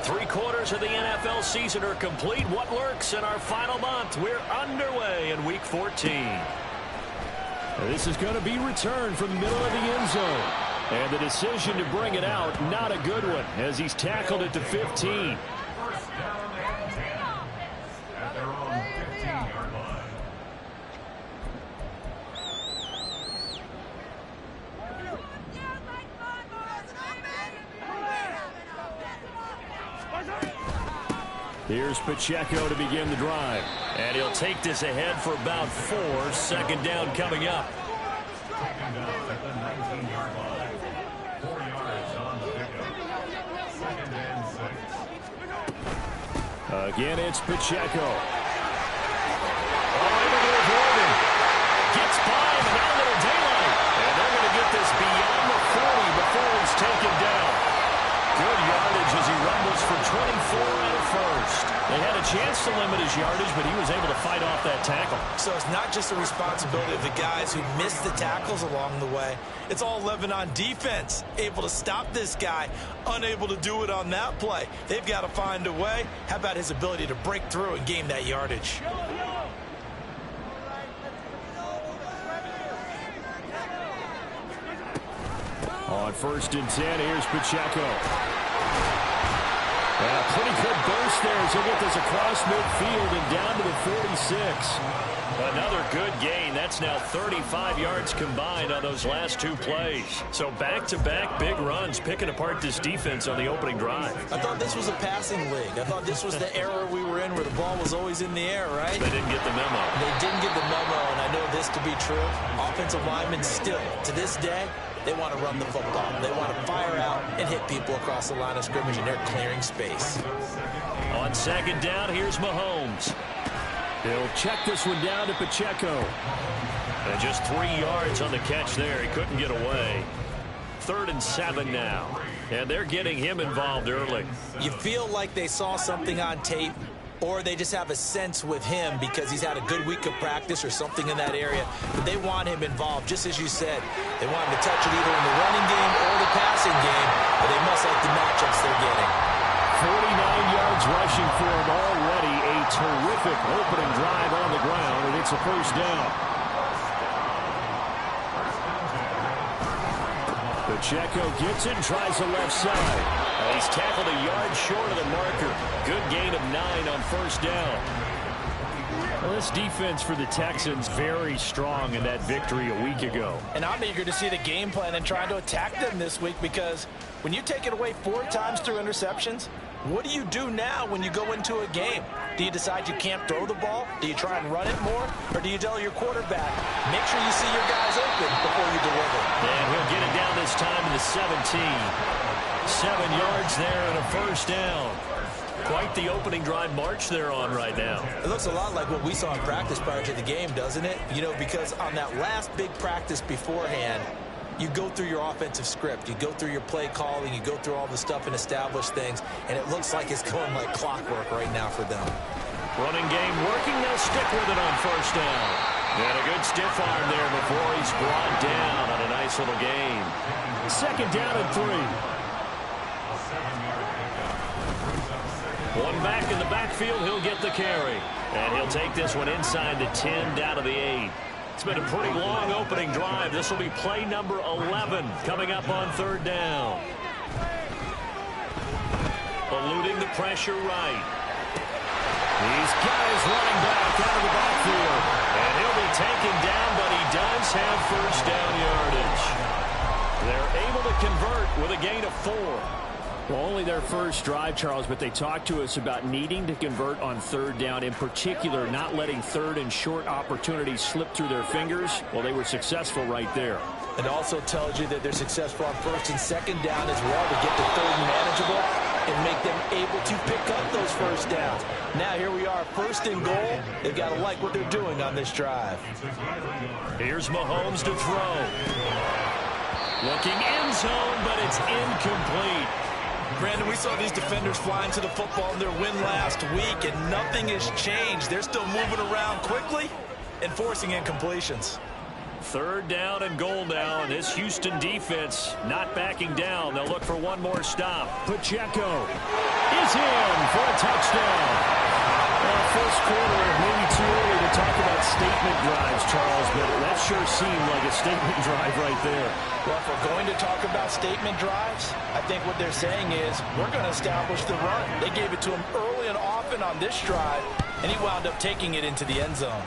3/4 of the NFL season are complete. What lurks in our final month? We're underway in Week 14. This is going to be returned from the middle of the end zone. And the decision to bring it out, not a good one, as he's tackled at the 15. At their own 15-yard line. Here's Pacheco to begin the drive. And he'll take this ahead for about 4. 2nd down coming up. Second down at the 19-yard line. 4 yards on the pickup. 2nd and 6. Again, it's Pacheco. Able to avoid him. Gets by him, and now a little daylight. And they're going to get this beyond the 40 before he's taken down. Good yardage as he rumbles for 24 out of first. They had a chance to limit his yardage, but he was able to fight off that tackle. So it's not just the responsibility of the guys who missed the tackles along the way. It's all 11 on defense. Able to stop this guy, unable to do it on that play. They've got to find a way. How about his ability to break through and gain that yardage? On 1st and 10, here's Pacheco. Yeah, pretty good burst there as he'll get this across midfield and down to the 46. Another good gain. That's now 35 yards combined on those last 2 plays. So back-to-back big runs, picking apart this defense on the opening drive. I thought this was a passing league. I thought this was the era we were in where the ball was always in the air, right? They didn't get the memo. They didn't get the memo, and I know this to be true. Offensive linemen still, to this day, they want to run the football. They want to fire out and hit people across the line of scrimmage, and they're clearing space. On 2nd down, here's Mahomes. He'll check this one down to Pacheco. And just 3 yards on the catch there. He couldn't get away. 3rd and 7 now. And they're getting him involved early. You feel like they saw something on tape, or they just have a sense with him because he's had a good week of practice or something in that area. But they want him involved, just as you said. They want him to touch it either in the running game or the passing game, but they must like the matchups they're getting. 49 yards rushing for him already. A terrific opening drive on the ground, and it's a 1st down. Pacheco gets it and tries the left side. He's tackled a yard short of the marker. Good gain of 9 on 1st down. Well, this defense for the Texans very strong in that victory a week ago. And I'm eager to see the game plan and trying to attack them this week, because when you take it away 4 times through interceptions, what do you do now when you go into a game? Do you decide you can't throw the ball? Do you try and run it more? Or do you tell your quarterback, make sure you see your guys open before you deliver? And he'll get it down this time to the 17. 7 yards there and a 1st down. Quite the opening drive march they're on right now. It looks a lot like what we saw in practice prior to the game, doesn't it? You know, because on that last big practice beforehand, you go through your offensive script, you go through your play calling, you go through all the stuff and establish things, and it looks like it's going like clockwork right now for them. Running game working, they'll stick with it on 1st down. And a good stiff arm there before he's brought down on a nice little gain. 2nd down and 3. One back in the backfield, he'll get the carry. And he'll take this one inside the 10, down to the 8. It's been a pretty long opening drive. This will be play number 11 coming up on 3rd down. Eluding the pressure right. These guys running back out of the backfield. And he'll be taken down, but he does have 1st down yardage. They're able to convert with a gain of 4. Well, only their first drive, Charles, but they talked to us about needing to convert on 3rd down, in particular not letting 3rd and short opportunities slip through their fingers. Well, they were successful right there. It also tells you that they're successful on 1st and 2nd down as well to get to 3rd and manageable and make them able to pick up those 1st downs. Now here we are, 1st and goal. They've got to like what they're doing on this drive. Here's Mahomes to throw. Looking end zone, but it's incomplete. Brandon, we saw these defenders fly into the football in their win last week, and nothing has changed. They're still moving around quickly and forcing incompletions. Third down and goal now, and this Houston defense not backing down. They'll look for one more stop. Pacheco is in for a touchdown. Well, first quarter, maybe too early to talk about statement drives, Charles, but that sure seemed like a statement drive right there. Well, if we're going to talk about statement drives, I think what they're saying is we're going to establish the run. They gave it to him early and often on this drive, and he wound up taking it into the end zone.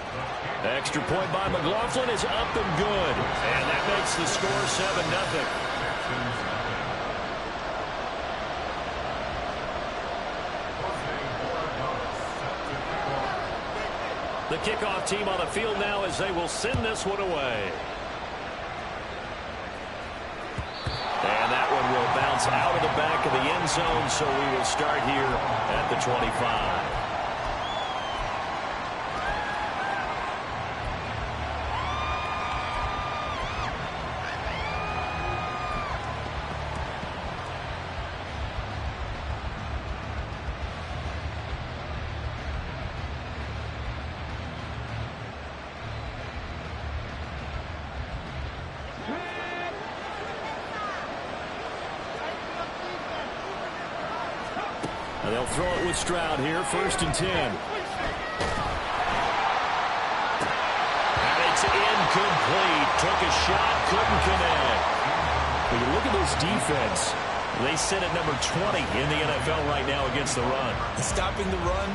Extra point by McLaughlin is up and good, and that makes the score 7-0. The kickoff team on the field now as they will send this one away. And that one will bounce out of the back of the end zone, so we will start here at the 25. They'll throw it with Stroud here, 1st and 10. And it's incomplete. Took a shot, couldn't connect. When you look at this defense, they sit at number 20 in the NFL right now against the run. Stopping the run,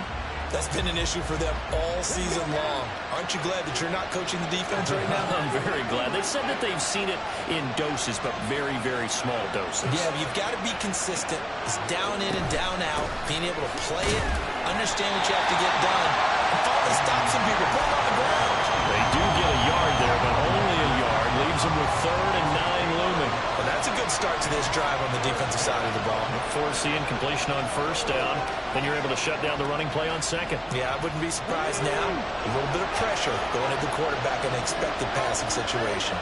that's been an issue for them all season long. Aren't you glad that you're not coaching the defense right now? I'm very glad. They said that they've seen it in doses, but very, very small doses. Yeah, but you've got to be consistent. It's down in and down out. Being able to play it, understand what you have to get done, and finally stop some people. Put them on the ground. They do get a yard there, but only a yard. Leaves them with 3rd and 9 looming. Well, that's a good start to this drive on the defensive side of the ball. Force the incompletion on 1st down. Then you're able to shut down the running play on 2nd. Yeah, I wouldn't be surprised now. A little bit of pressure going at the quarterback in an expected passing situation.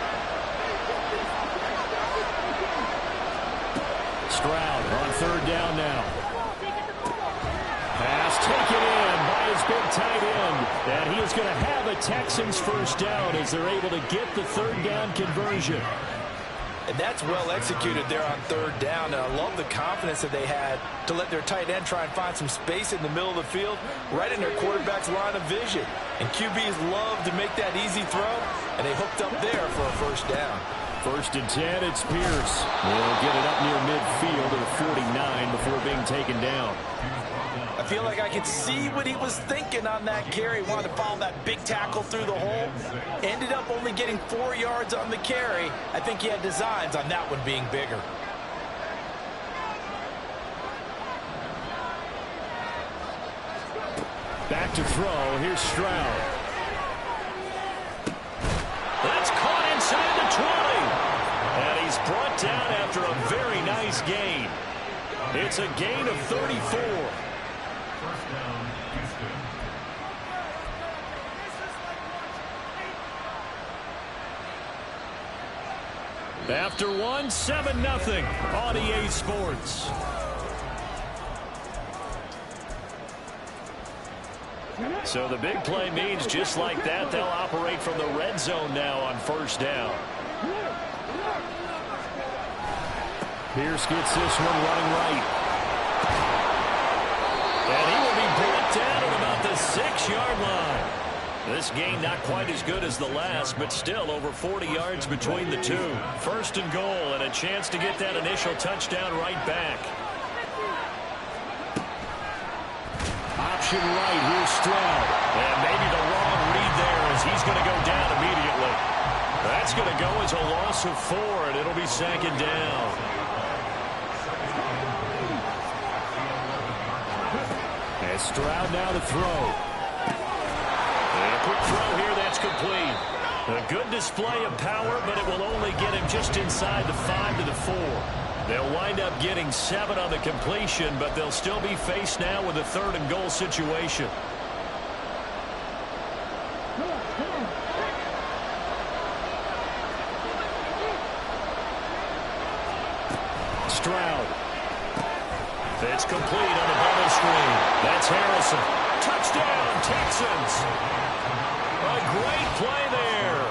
Stroud on 3rd down now. Pass taken in by his big tight end. And he is going to have a Texans 1st down as they're able to get the 3rd down conversion. And that's well executed there on 3rd down. And I love the confidence that they had to let their tight end try and find some space in the middle of the field, right in their quarterback's line of vision. And QBs love to make that easy throw, and they hooked up there for a 1st down. 1st and 10, it's Pierce. They'll get it up near midfield to the 49 before being taken down. I feel like I could see what he was thinking on that carry. Wanted to follow that big tackle through the hole. Ended up only getting 4 yards on the carry. I think he had designs on that one being bigger. Back to throw. Here's Stroud. That's caught inside the 20. And he's brought down after a very nice gain. It's a gain of 34. 1st down, Houston. After one, 7-0 on EA Sports. So the big play means just like that, they'll operate from the red zone now on 1st down. Pierce gets this one running right. And he will be brought down at about the 6-yard line. This gain not quite as good as the last, but still over 40 yards between the two. 1st and goal, and a chance to get that initial touchdown right back. Option right, here's Stroud. And maybe the wrong read there as he's going to go down immediately. That's going to go as a loss of 4, and it'll be 2nd down. And Stroud now to throw. And a quick throw here, that's complete. A good display of power, but it will only get him just inside the 5 to the 4. They'll wind up getting 7 on the completion, but they'll still be faced now with a 3rd and goal situation. Stroud. It's complete on the bubble screen. That's Harrison. Touchdown, Texans. A great play there.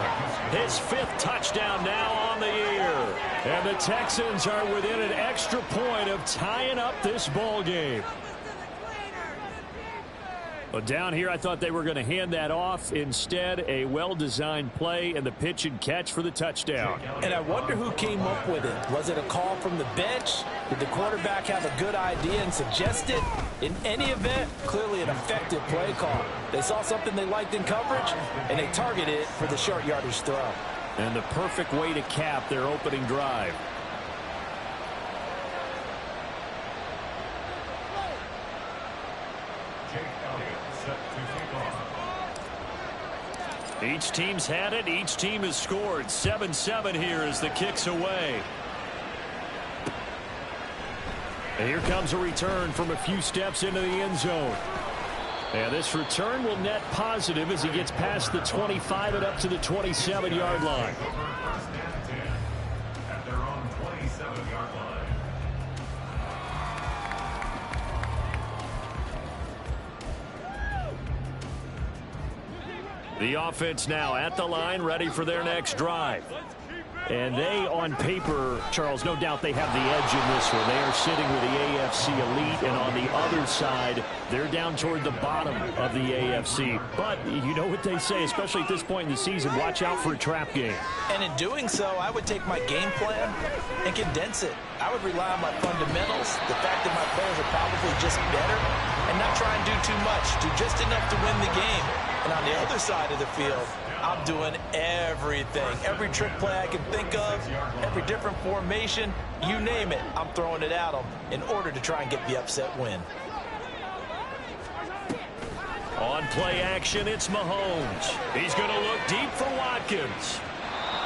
His 5th touchdown now on the year. And the Texans are within an extra point of tying up this ball game. Well, down here, I thought they were going to hand that off. Instead, a well-designed play and the pitch and catch for the touchdown. And I wonder who came up with it. Was it a call from the bench? Did the quarterback have a good idea and suggest it? In any event, clearly an effective play call. They saw something they liked in coverage, and they targeted it for the short yardage throw. And the perfect way to cap their opening drive. Each team's had it. Each team has scored. 7-7 here as the kick's away. And here comes a return from a few steps into the end zone. And this return will net positive as he gets past the 25 and up to the 27-yard line. At their own 27-yard line. The offense now at the line, ready for their next drive. And they, on paper, Charles, no doubt they have the edge in this one. They are sitting with the AFC elite, and on the other side, they're down toward the bottom of the AFC. But you know what they say, especially at this point in the season, watch out for a trap game. And in doing so, I would take my game plan and condense it. I would rely on my fundamentals, the fact that my players are probably just better, and not try and do too much, do just enough to win the game. And on the other side of the field, I'm doing everything. Every trick play I can think of, every different formation, you name it, I'm throwing it at them in order to try and get the upset win. On play action, it's Mahomes. He's going to look deep for Watkins.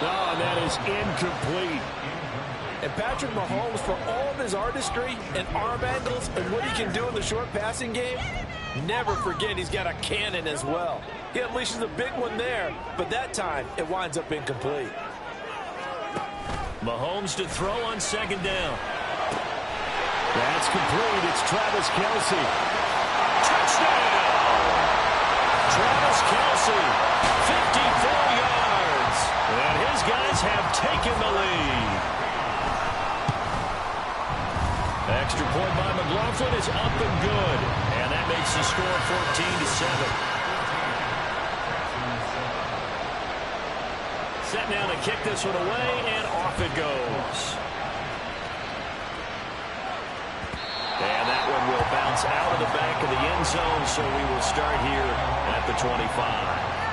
Oh, and that is incomplete. And Patrick Mahomes, for all of his artistry and arm angles and what he can do in the short passing game, never forget he's got a cannon as well. He unleashes a big one there, but that time it winds up incomplete. Mahomes to throw on second down. That's complete. It's Travis Kelce. Touchdown! Travis Kelce, 54 yards. And his guys have taken the lead. Extra point by McLaughlin is up and good. And that makes the score 14-7. Set now to kick this one away, and off it goes. And that one will bounce out of the back of the end zone, so we will start here at the 25.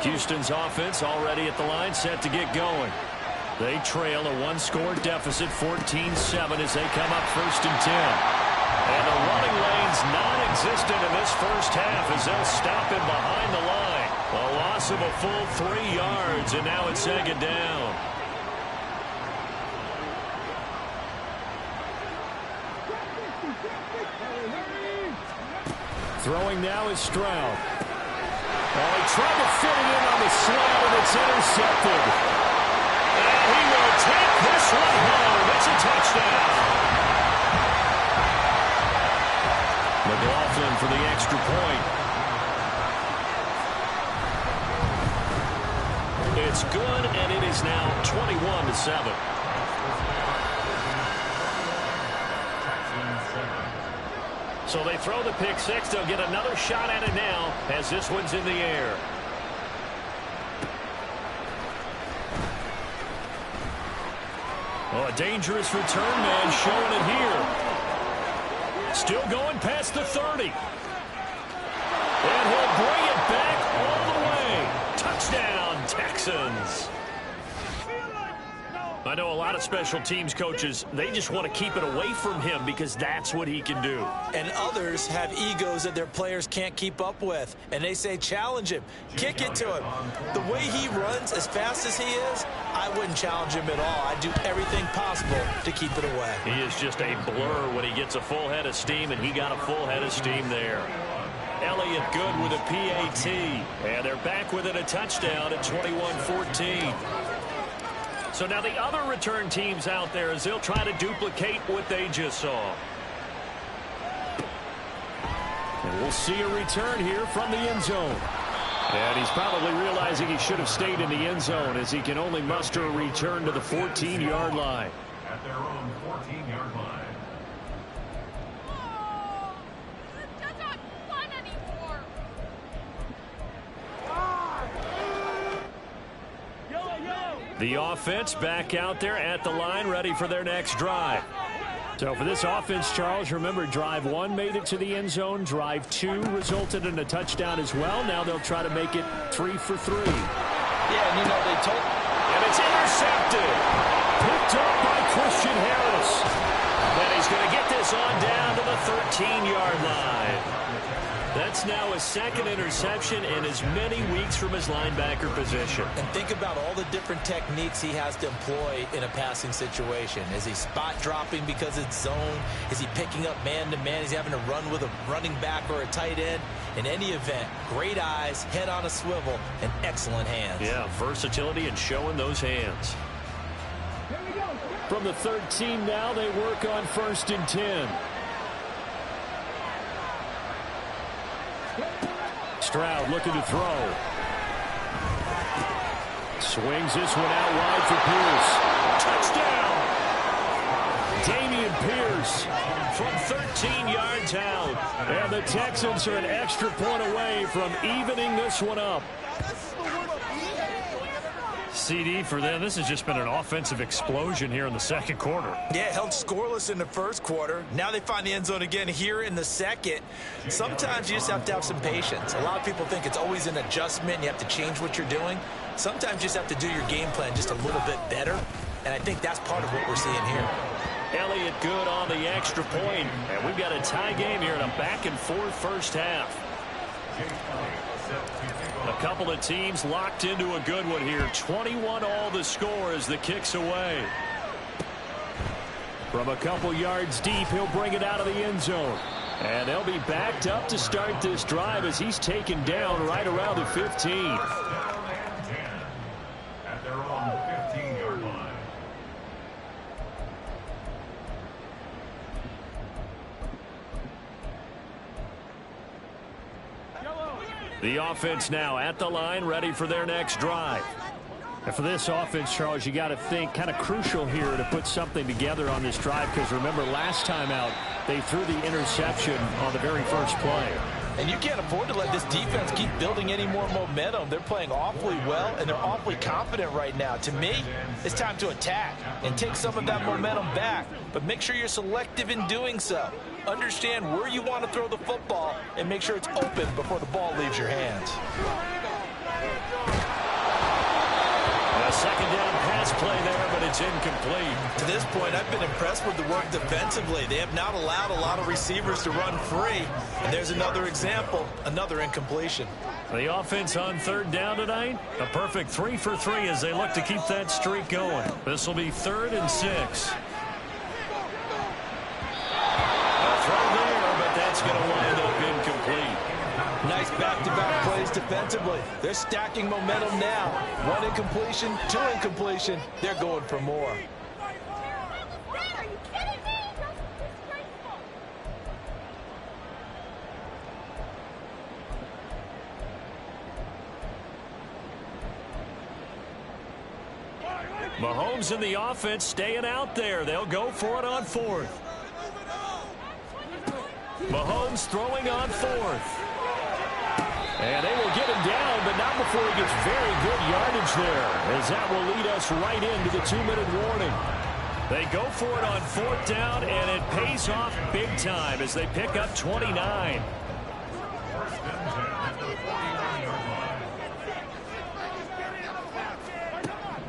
Houston's offense already at the line, set to get going. They trail a one-score deficit, 14-7, as they come up 1st and 10. And the running lane's non-existent in this first half as they'll stop him behind the line. A loss of a full 3 yards, and now it's 2nd down. Throwing now is Stroud. Oh, he tried to fit it in on the slant, and it's intercepted. And he will take this one home. It's a touchdown. McLaughlin for the extra point. It's good, and it is now 21-7. So they throw the pick six. They'll get another shot at it now as this one's in the air. Oh, a dangerous return man showing it here. Still going past the 30. And he'll bring it back all the way. Touchdown, Texans. I know a lot of special teams coaches, they just want to keep it away from him because that's what he can do. And others have egos that their players can't keep up with. And they say, challenge him. Kick it to him. The way he runs as fast as he is, I wouldn't challenge him at all. I'd do everything possible to keep it away. He is just a blur when he gets a full head of steam, and he got a full head of steam there. Elliott good with a PAT. And they're back within a touchdown at 21-14. So now the other return teams out there as they'll try to duplicate what they just saw. And we'll see a return here from the end zone. And he's probably realizing he should have stayed in the end zone as he can only muster a return to the 14-yard line. At their own 14-yard line. That's not fun anymore. The offense back out there at the line, ready for their next drive. So for this offense, Charles, remember, drive 1 made it to the end zone. Drive 2 resulted in a touchdown as well. Now they'll try to make it 3 for 3. Yeah, and you know, they told... And it's intercepted. Picked up by Christian Harris. And he's going to get this on down to the 13-yard line. That's now a second interception in as many weeks from his linebacker position. And think about all the different techniques he has to employ in a passing situation. Is he spot dropping because it's zone? Is he picking up man-to-man? Is he having to run with a running back or a tight end? In any event, great eyes, head on a swivel, and excellent hands. Yeah, versatility and showing those hands. From the 13 now, they work on 1st and 10. Stroud looking to throw. Swings this one out wide for Pierce. Touchdown! Damian Pierce from 13 yards out. And the Texans are an extra point away from evening this one up. CD for them. This has just been an offensive explosion here in the second quarter. Yeah, held scoreless in the first quarter. Now they find the end zone again here in the second. Sometimes you just have to have some patience. A lot of people think it's always an adjustment. You have to change what you're doing. Sometimes you just have to do your game plan just a little bit better. And I think that's part of what we're seeing here. Elliott good on the extra point. And we've got a tie game here in a back-and-forth first half. A couple of teams locked into a good one here. 21 all the score as the kick's away. From a couple yards deep, he'll bring it out of the end zone. And they'll be backed up to start this drive as he's taken down right around the 15. At their own 15-yard line. The offense now at the line, ready for their next drive. And for this offense, Charles, you got to think kind of crucial here to put something together on this drive, because remember last time out they threw the interception on the very first play. And you can't afford to let this defense keep building any more momentum. They're playing awfully well, and they're awfully confident right now. To me, it's time to attack and take some of that momentum back. But make sure you're selective in doing so. Understand where you want to throw the football and make sure it's open before the ball leaves your hands. A second down pass play there, but it's incomplete. To this point, I've been impressed with the work defensively. They have not allowed a lot of receivers to run free. And there's another example, another incompletion. The offense on 3rd down tonight, a perfect 3 for 3 as they look to keep that streak going. This will be 3rd and 6. A throw there, but that's going to wind up incomplete. Nice back-to-back plays defensively. They're stacking momentum now. 1 incompletion, 2 incompletion. They're going for more. Are you kidding me? That's disgraceful. Mahomes and the offense staying out there. They'll go for it on 4th. Mahomes throwing on 4th. And they will get him down, but not before he gets very good yardage there, as that will lead us right into the 2-minute warning. They go for it on 4th down, and it pays off big time as they pick up 29.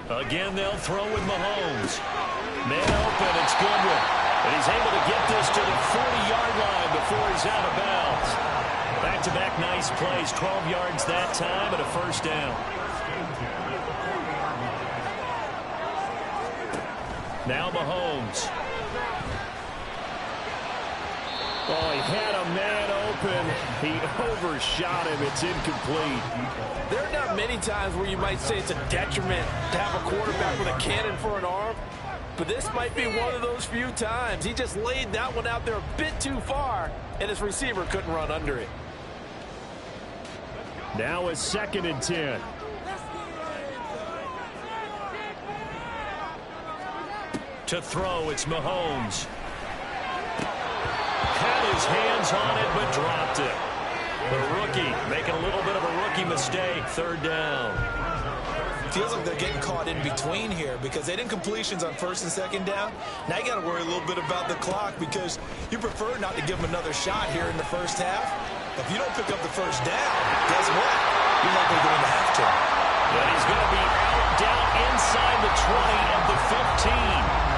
Again, they'll throw with Mahomes. Man open, it's Goodwin. And he's able to get this to the 40-yard line before he's out of bounds. Back-to-back nice plays, 12 yards that time and a first down. Now Mahomes. Oh, he had a man open. He overshot him. It's incomplete. There are not many times where you might say it's a detriment to have a quarterback with a cannon for an arm. But this might be one of those few times. He just laid that one out there a bit too far, and his receiver couldn't run under it. Now it's 2nd and 10. To throw, it's Mahomes. Had his hands on it, but dropped it. The rookie making a little bit of a rookie mistake. 3rd down. Feels like they're getting caught in between here because they didn't completions on 1st and 2nd down. Now you got to worry a little bit about the clock because you prefer not to give them another shot here in the 1st half. But if you don't pick up the 1st down, guess what? You're likely going to have to. And he's going to be out down inside the 20 of the 15.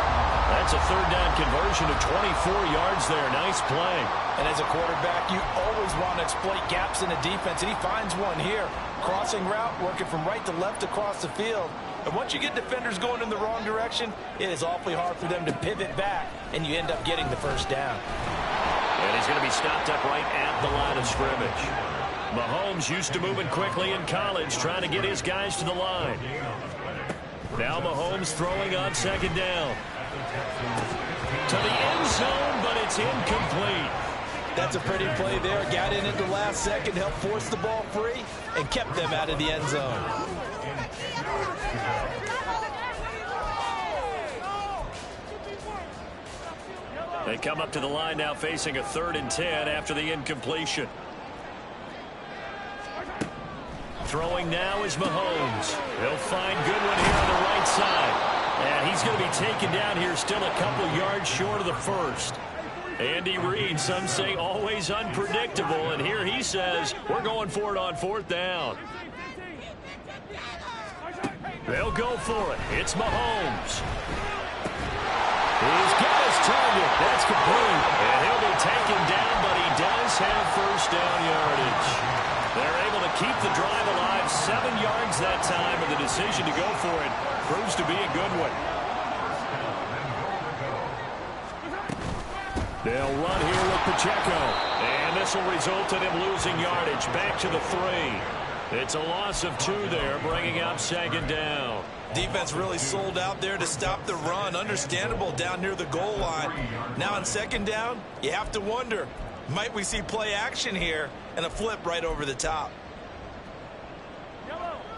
That's a 3rd down conversion of 24 yards there. Nice play. And as a quarterback, you always want to exploit gaps in the defense, and he finds one here. Crossing route, working from right to left across the field. And once you get defenders going in the wrong direction, it is awfully hard for them to pivot back, and you end up getting the 1st down. And he's going to be stopped up right at the line of scrimmage. Mahomes used to moving quickly in college, trying to get his guys to the line. Now Mahomes throwing on 2nd down. To the end zone, but it's incomplete. That's a pretty play there. Got in at the last second, helped force the ball free, and kept them out of the end zone. They come up to the line now facing a 3rd and 10 after the incompletion. Throwing now is Mahomes. He'll find Goodwin here on the right side. And he's going to be taken down here still a couple yards short of the 1st. Andy Reid, some say always unpredictable, and here he says we're going for it on 4th down. They'll go for it. It's Mahomes. He's got his target. That's complete. And he'll be taken down, but he does have 1st down yardage. They're able to keep the drive alive. 7 yards that time, and the decision to go for it proves to be a good one. They'll run here with Pacheco. And this will result in him losing yardage. Back to the 3. It's a loss of 2 there, bringing up 2nd down. Defense really sold out there to stop the run. Understandable down near the goal line. Now on 2nd down, you have to wonder, might we see play action here and a flip right over the top?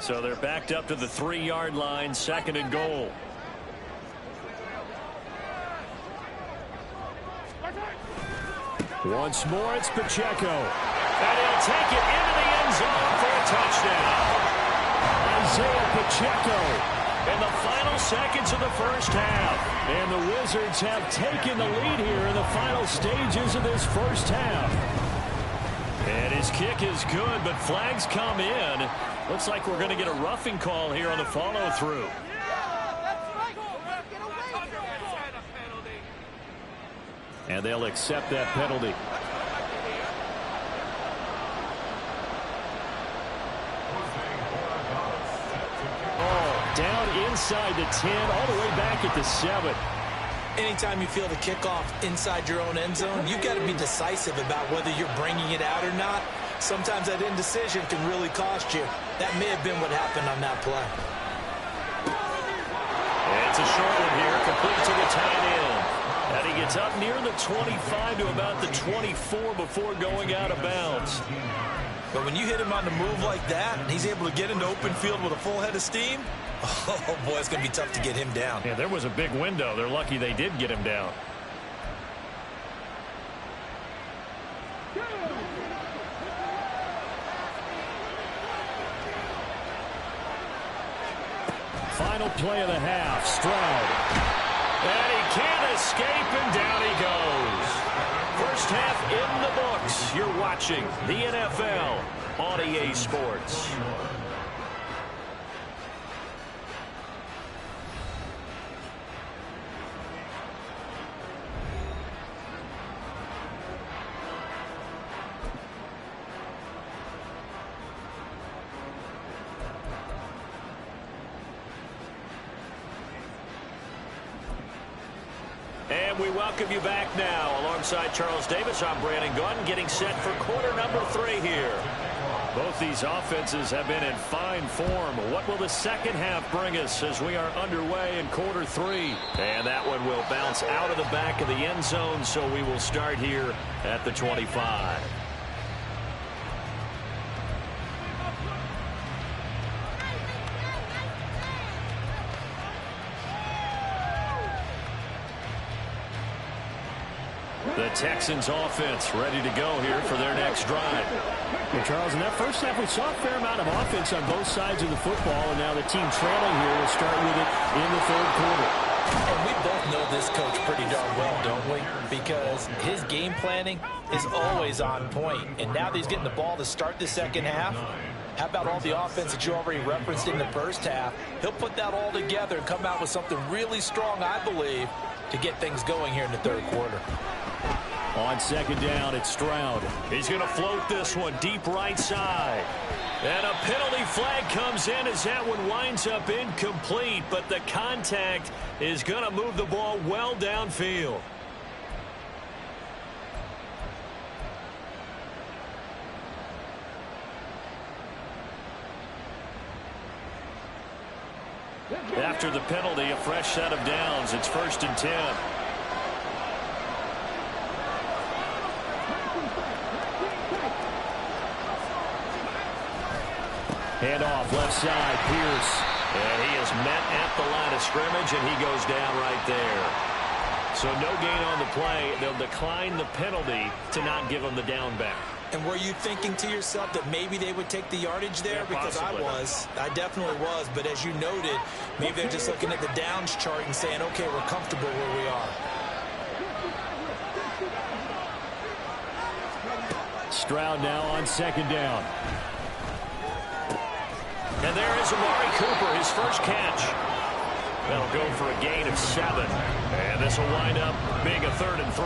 So they're backed up to the 3-yard line, 2nd and goal. Once more, it's Pacheco. And he'll take it into the end zone for a touchdown. Isaiah Pacheco in the final seconds of the 1st half. And the Wizards have taken the lead here in the final stages of this 1st half. And his kick is good, but flags come in. Looks like we're going to get a roughing call here on the follow-through. And they'll accept that penalty. Oh, down inside the 10, all the way back at the 7. Anytime you feel the kickoff inside your own end zone, you've got to be decisive about whether you're bringing it out or not. Sometimes that indecision can really cost you. That may have been what happened on that play. And it's a short one here, complete to the tight end. And he gets up near the 25 to about the 24 before going out of bounds. But when you hit him on the move like that, and he's able to get into open field with a full head of steam, oh boy, it's going to be tough to get him down. Yeah, there was a big window. They're lucky they did get him down. Final play of the half, Stroud. And he can't escape, and down he goes. First half in the books. You're watching the NFL on EA Sports. And we welcome you back now. Alongside Charles Davis, I'm Brandon Gunn, getting set for quarter number 3 here. Both these offenses have been in fine form. What will the second half bring us as we are underway in quarter 3? And that one will bounce out of the back of the end zone, so we will start here at the 25. The Texans offense ready to go here for their next drive. Well, Charles, in that first half, we saw a fair amount of offense on both sides of the football, and now the team trailing here will start with it in the third quarter. And we both know this coach pretty darn well, don't we? Because his game planning is always on point. And now that he's getting the ball to start the second half, how about all the offense that you already referenced in the first half? He'll put that all together and come out with something really strong, I believe, to get things going here in the third quarter. On second down, it's Stroud. He's going to float this one deep right side. And a penalty flag comes in as that one winds up incomplete, but the contact is going to move the ball well downfield. After the penalty, a fresh set of downs. It's 1st and 10. Hand off left side, Pierce. And he is met at the line of scrimmage, and he goes down right there. So no gain on the play. They'll decline the penalty to not give him the down back. And were you thinking to yourself that maybe they would take the yardage there? Yeah, because possibly. I definitely was. But as you noted, maybe they're just looking at the downs chart and saying, okay, we're comfortable where we are. Stroud now on second down. And there is Amari Cooper, his first catch. That'll go for a gain of 7. And this will wind up being a 3rd and 3.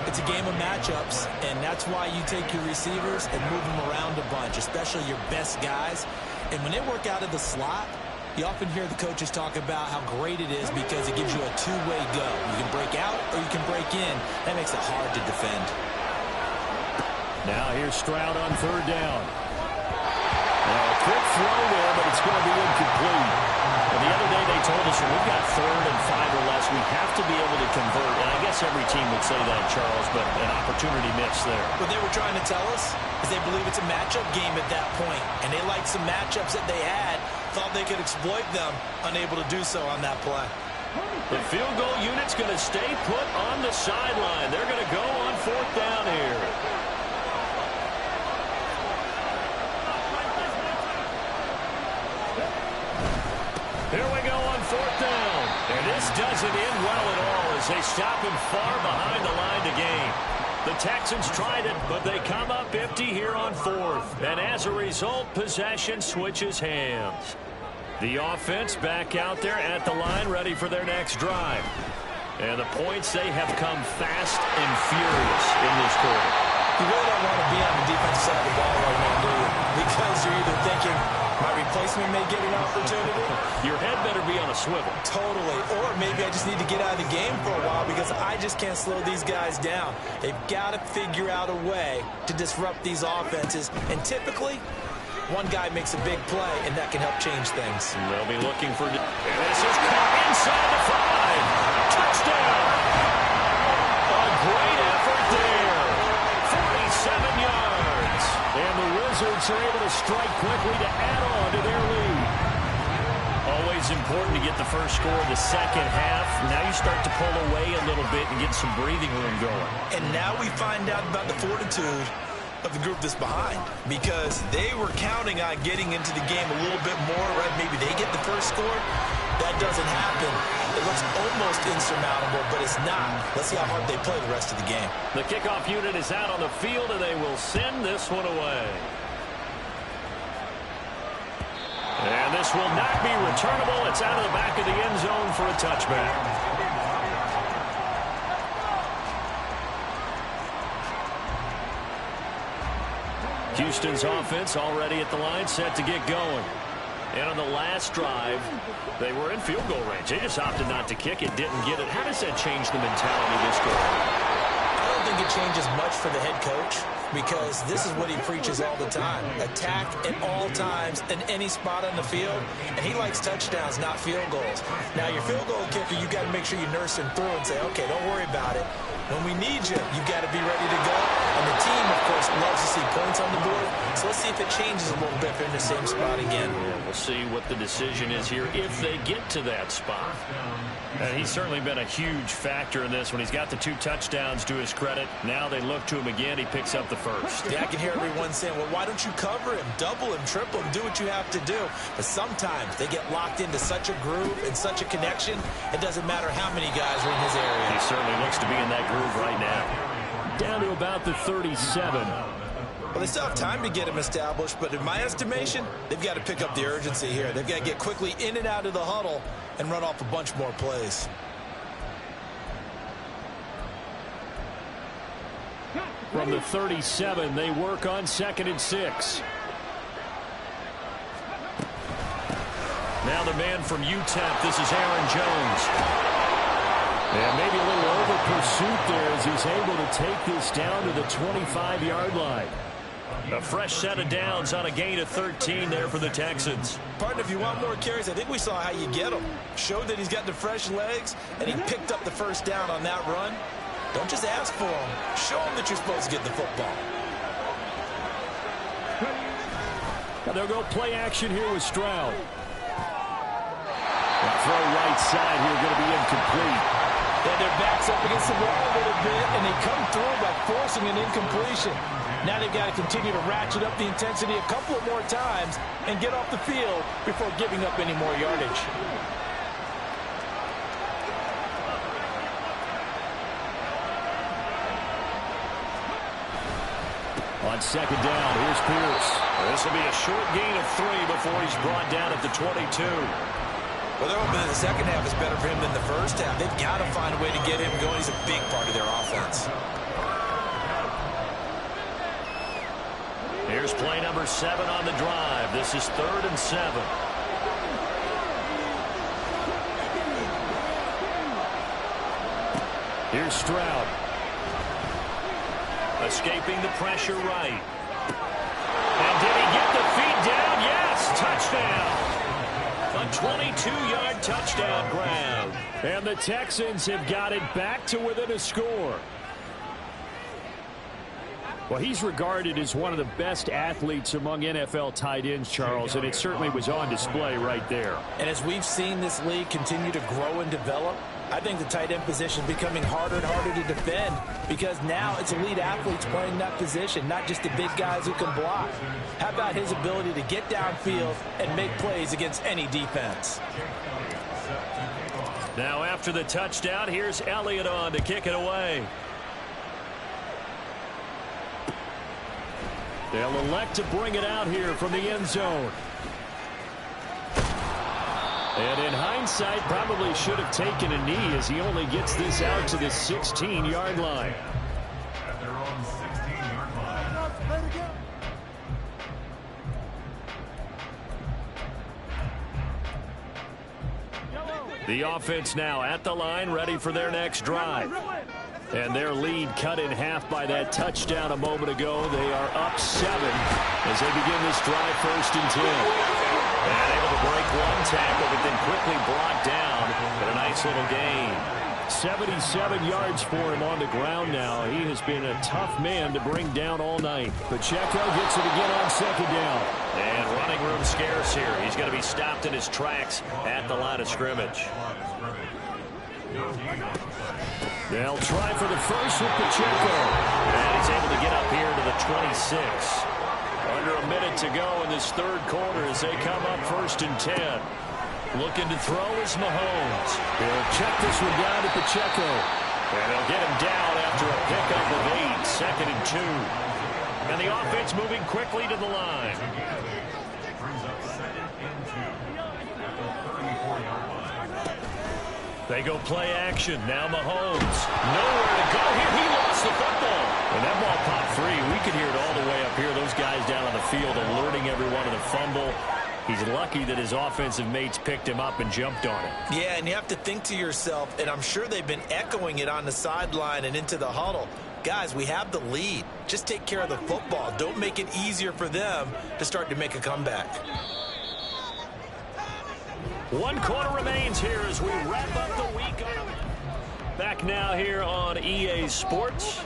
It's a game of matchups, and that's why you take your receivers and move them around a bunch, especially your best guys. And when they work out of the slot, you often hear the coaches talk about how great it is because it gives you a two-way go. You can break out or you can break in. That makes it hard to defend. Now here's Stroud on third down. A quick throw there, but it's going to be incomplete. And the other day they told us when we've got 3rd and 5 or less, we have to be able to convert. And I guess every team would say that, Charles, but an opportunity missed there. What they were trying to tell us is they believe it's a matchup game at that point, and they liked some matchups that they had, thought they could exploit them, unable to do so on that play. The field goal unit's going to stay put on the sideline. They're going to go on 4th down here. Here we go on 4th down. And this doesn't end well at all as they stop him far behind the line to gain. The Texans tried it, but they come up empty here on 4th. And as a result, possession switches hands. The offense back out there at the line, ready for their next drive. And the points, they have come fast and furious in this quarter. You really don't want to be on the defensive side of the ball right now, do you? Because you're either thinking, my replacement may get an opportunity. Your head better be on a swivel. Totally. Or maybe I just need to get out of the game for a while because I just can't slow these guys down. They've got to figure out a way to disrupt these offenses. And typically, one guy makes a big play, and that can help change things. And they'll be looking for... And this is caught inside the 5. Touchdown! A great effort there. 47 yards. And the Wizards are able to strike quickly to add on to their lead. Always important to get the first score of the second half. Now you start to pull away a little bit and get some breathing room going. And now we find out about the fortitude of the group that's behind, because they were counting on getting into the game a little bit more, right? Maybe they get the first score. That doesn't happen. It looks almost insurmountable, but it's not. Let's see how hard they play the rest of the game. The kickoff unit is out on the field, and they will send this one away. And this will not be returnable. It's out of the back of the end zone for a touchback. Houston's offense already at the line, set to get going. And on the last drive, they were in field goal range. They just opted not to kick it, didn't get it. How does that change the mentality of this game? I don't think it changes much for the head coach because this is what he preaches all the time. Attack at all times in any spot on the field, and he likes touchdowns, not field goals. Now, your field goal kicker, you got to make sure you nurse him through and say, okay, don't worry about it. When we need you, you got to be ready to go. And the team, of course, loves to see points on the board. So let's see if it changes a little bit if they're in the same spot again. Yeah, we'll see what the decision is here if they get to that spot. And he's certainly been a huge factor in this when he's got the 2 touchdowns to his credit. Now they look to him again. He picks up the first. Yeah, I can hear everyone saying, well, why don't you cover him, double him, triple him, do what you have to do. But sometimes they get locked into such a groove and such a connection, it doesn't matter how many guys are in his area. He certainly looks to be in that groove right now. Down to about the 37. Well, they still have time to get him established, but in my estimation, they've got to pick up the urgency here. They've got to get quickly in and out of the huddle and run off a bunch more plays. From the 37, they work on 2nd and 6. Now the man from UTEP, this is Aaron Jones. And maybe a little over pursuit there as he's able to take this down to the 25-yard line. A fresh set of downs on a gain of 13 there for the Texans. Partner, if you want more carries, I think we saw how you get them. Showed that he's got the fresh legs, and he picked up the first down on that run. Don't just ask for them. Show them that you're supposed to get the football. Now they'll go play action here with Stroud. The throw right side here going to be incomplete. And their backs up against the wall a little bit, and they come through by forcing an incompletion. Now they've got to continue to ratchet up the intensity a couple of more times and get off the field before giving up any more yardage. On 2nd down, here's Pierce. This will be a short gain of 3 before he's brought down at the 22. Well, they're hoping that the second half is better for him than the first half. They've got to find a way to get him going. He's a big part of their offense. Here's play number 7 on the drive. This is 3rd and 7. Here's Stroud. Escaping the pressure right. And did he get the feet down? Yes, touchdown. A 22-yard touchdown grab. And the Texans have got it back to within a score. Well, he's regarded as one of the best athletes among NFL tight ends, Charles, and it certainly was on display right there. And as we've seen this league continue to grow and develop, I think the tight end position is becoming harder and harder to defend because now it's elite athletes playing that position, not just the big guys who can block. How about his ability to get downfield and make plays against any defense? Now after the touchdown, here's Elliott on to kick it away. They'll elect to bring it out here from the end zone. And in hindsight, probably should have taken a knee as he only gets this out to the 16-yard line. At their own 16-yard line. The offense now at the line, ready for their next drive. And their lead cut in half by that touchdown a moment ago. They are up 7 as they begin this drive 1st and 10. And able to break one tackle, but then quickly brought down. But a nice little gain. 77 yards for him on the ground now. He has been a tough man to bring down all night. Pacheco gets it again on 2nd down. And running room scarce here. He's going to be stopped in his tracks at the line of scrimmage. They'll try for the first with Pacheco. And he's able to get up here to the 26. Under a minute to go in this 3rd quarter as they come up 1st and 10. Looking to throw is Mahomes. He'll check this one down to Pacheco. And they'll get him down after a pickup of 8, 2nd and 2. And the offense moving quickly to the line. Brings up 2nd and 2. At the 34-yard line. They go play action. Now Mahomes. Nowhere to go here. He lost the football. And that ball popped free. We could hear it all the way up here. Those guys down on the field alerting everyone of the fumble. He's lucky that his offensive mates picked him up and jumped on it. Yeah, and you have to think to yourself, and I'm sure they've been echoing it on the sideline and into the huddle. guys, we have the lead. Just take care of the football. Don't make it easier for them to start to make a comeback. 1 quarter remains here as we wrap up the week. Back now here on EA Sports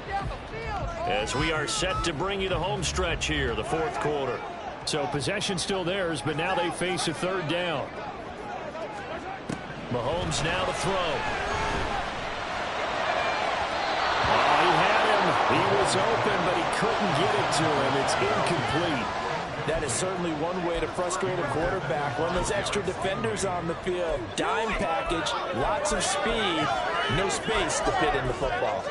as we are set to bring you the home stretch here, the 4th quarter. So possession still theirs, but now they face a 3rd down. Mahomes now to throw. Oh, he had him. He was open, but he couldn't get it to him. It's incomplete. That is certainly one way to frustrate a quarterback. When there's extra defenders on the field, dime package, lots of speed, no space to fit in the football.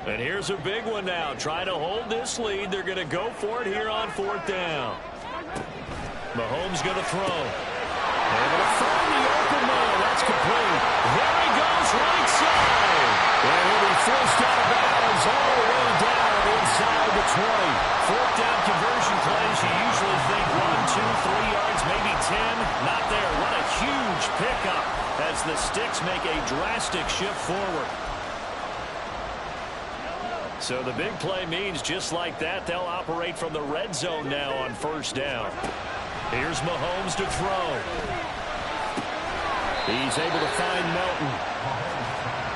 And here's a big one now. Trying to hold this lead. They're going to go for it here on 4th down. Mahomes going to throw. Able to find the open man. That's complete. There he goes, right side. And he'll be forced out of bounds all the way down inside the 20. 4th down conversion plays. You usually think 1, 2, 3 yards, maybe 10. Not there. What a huge pickup as the Sticks make a drastic shift forward. So the big play means just like that, they'll operate from the red zone now on 1st down. Here's Mahomes to throw. He's able to find Melton.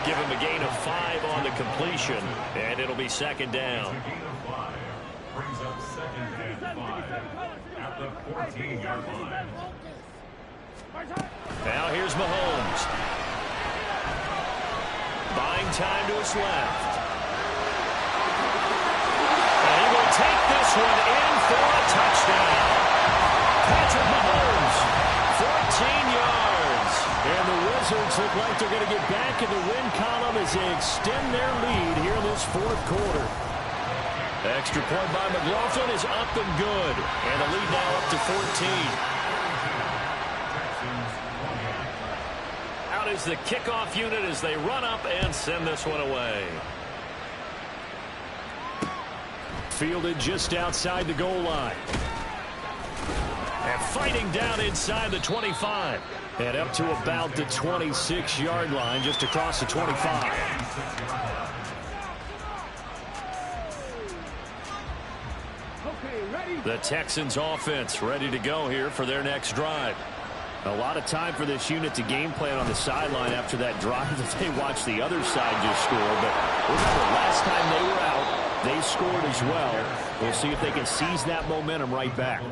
Give him a gain of 5 on the completion, and it'll be 2nd down. A gain of 5 brings up 2nd and 5 at the 14-yard line. Now here's Mahomes. Buying time to his left. Take this one in for a touchdown. Patrick Mahomes, 14 yards. And the Wizards look like they're going to get back in the win column as they extend their lead here in this 4th quarter. Extra point by McLaughlin is up and good. And the lead now up to 14. Out is the kickoff unit as they run up and send this one away. Fielded just outside the goal line. And fighting down inside the 25. And up to about the 26-yard line, just across the 25. The Texans offense ready to go here for their next drive. A lot of time for this unit to game plan on the sideline after that drive that they watched the other side just score. But remember, last time they were out, they scored as well. We'll see if they can seize that momentum right back.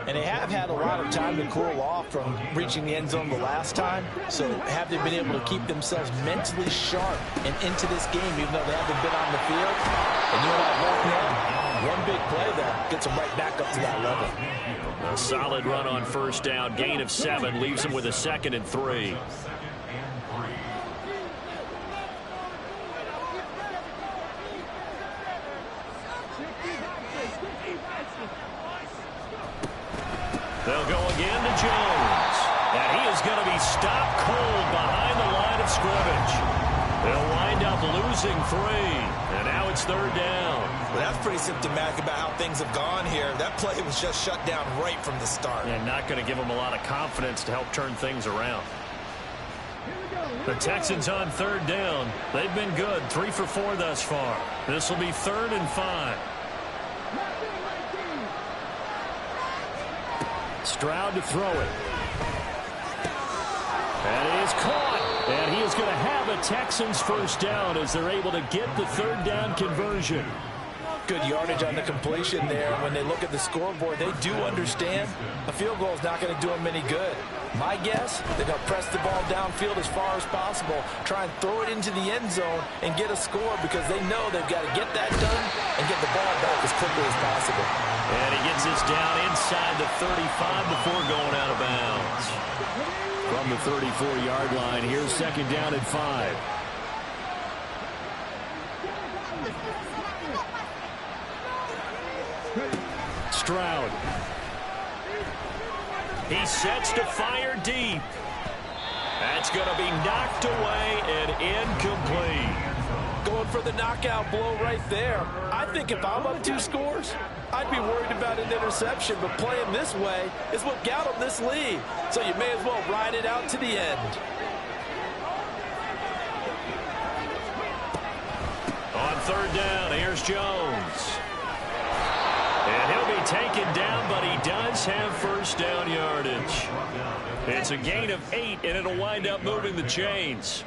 And they have had a lot of time to cool off from reaching the end zone the last time. So have they been able to keep themselves mentally sharp and into this game, even though they haven't been on the field? And you and I both know, one big play there gets them right back up to that level. A solid run on 1st down. Gain of 7 leaves them with a 2nd and 3. They'll go again to Jones. And he is going to be stopped cold behind the line of scrimmage. They'll wind up losing 3. And now it's 3rd down. Well, that's pretty symptomatic about how things have gone here. That play was just shut down right from the start. And not going to give them a lot of confidence to help turn things around. The Texans on 3rd down. They've been good. 3 for 4 thus far. This will be 3rd and 5. Stroud to throw it. And it is caught. And he is going to have a Texans 1st down as they're able to get the 3rd down conversion. Good yardage on the completion there. When they look at the scoreboard, they do understand a field goal is not going to do them any good. My guess, they're going to press the ball downfield as far as possible, try and throw it into the end zone and get a score because they know they've got to get that done and get the ball back as quickly as possible. And he gets this down inside the 35 before going out of bounds. From the 34-yard line, here's 2nd down at 5. Stroud. He sets to fire deep. That's going to be knocked away and incomplete. Going for the knockout blow right there. I think if I'm up 2 scores, I'd be worried about an interception, but playing this way is what got him this lead. So you may as well ride it out to the end. On third down, here's Jones. And he'll be taken down, but he does have first down yardage. It's a gain of 8, and it'll wind up moving the chains.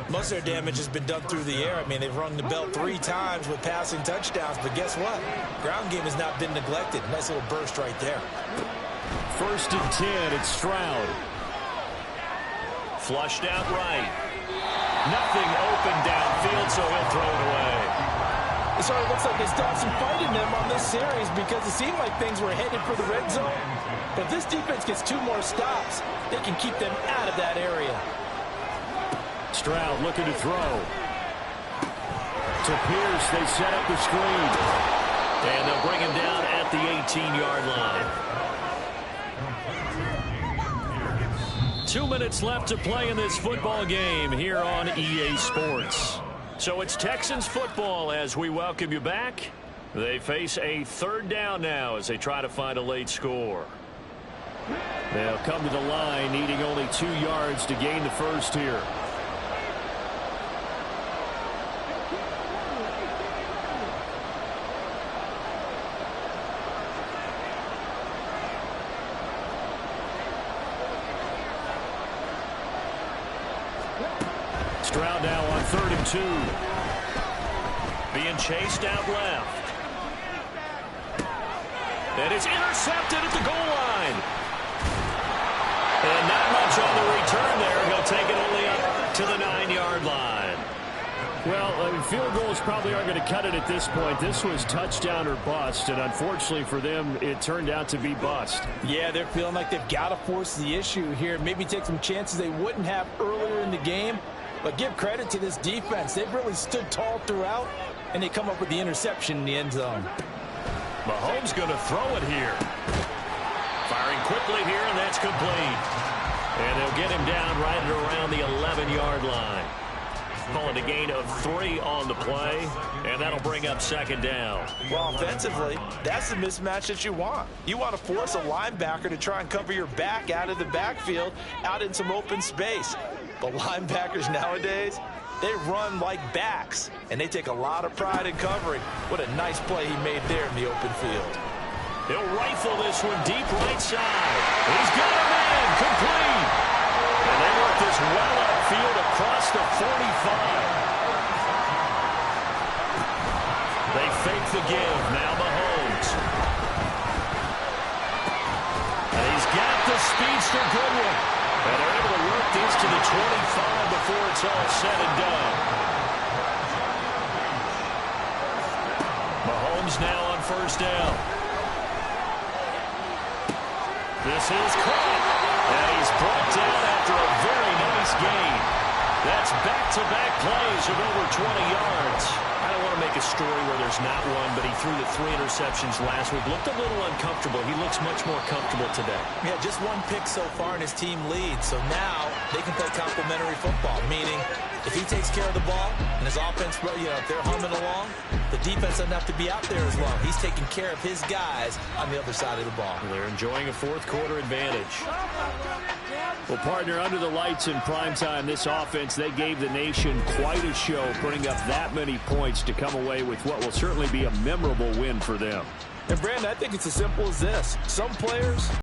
Most of their damage has been done through the air. I mean, they've rung the bell 3 times with passing touchdowns, but guess what? Ground game has not been neglected. Nice little burst right there. First and 10, it's Stroud. Flushed out right. Nothing open downfield, so he'll throw it away. It sort of looks like they still have some fight in them on this series because it seemed like things were headed for the red zone. But if this defense gets 2 more stops, they can keep them out of that area. Stroud looking to throw. To Pierce, they set up the screen. And they'll bring him down at the 18-yard line. 2 minutes left to play in this football game here on EA Sports. So it's Texans football as we welcome you back. They face a third down now as they try to find a late score. They'll come to the line needing only 2 yards to gain the first here. Stroud now on 3rd and 2. Being chased out left. And it's intercepted at the goal line. And not much on the return there. He'll take it only up to the 9-yard line. Well, field goals probably aren't going to cut it at this point. This was touchdown or bust, and unfortunately for them, it turned out to be bust. Yeah, they're feeling like they've got to force the issue here. Maybe take some chances they wouldn't have earlier in the game. But give credit to this defense. They've really stood tall throughout, and they come up with the interception in the end zone. Mahomes going to throw it here. Firing quickly here, and that's complete. And they'll get him down right at around the 11-yard line. Calling a gain of 3 on the play, and that'll bring up 2nd down. Well, offensively, that's the mismatch that you want. You want to force a linebacker to try and cover your back out of the backfield, out in some open space. But linebackers nowadays, they run like backs, and they take a lot of pride in covering. What a nice play he made there in the open field. He'll rifle this one deep right side. He's got him in, complete. And they work this well upfield across the 45. They fake the give. Now Mahomes. And he's got the speedster Goodwin. And they're able to work this to the 25 before it's all said and done. Mahomes now on 1st down. This is caught. And he's brought down after a very nice gain. That's back-to-back plays of over 20 yards. I don't want to make a story where there's not one, but he threw the 3 interceptions last week. Looked a little uncomfortable. He looks much more comfortable today. Yeah, just 1 pick so far, and his team leads. So now they can play complementary football, meaning if he takes care of the ball and his offense, if they're humming along, the defense doesn't have to be out there as long. He's taking care of his guys on the other side of the ball. They're enjoying a 4th quarter advantage. Well, partner, under the lights in primetime, this offense, they gave the nation quite a show, putting up that many points to come away with what will certainly be a memorable win for them. And, Brandon, I think it's as simple as this. Some players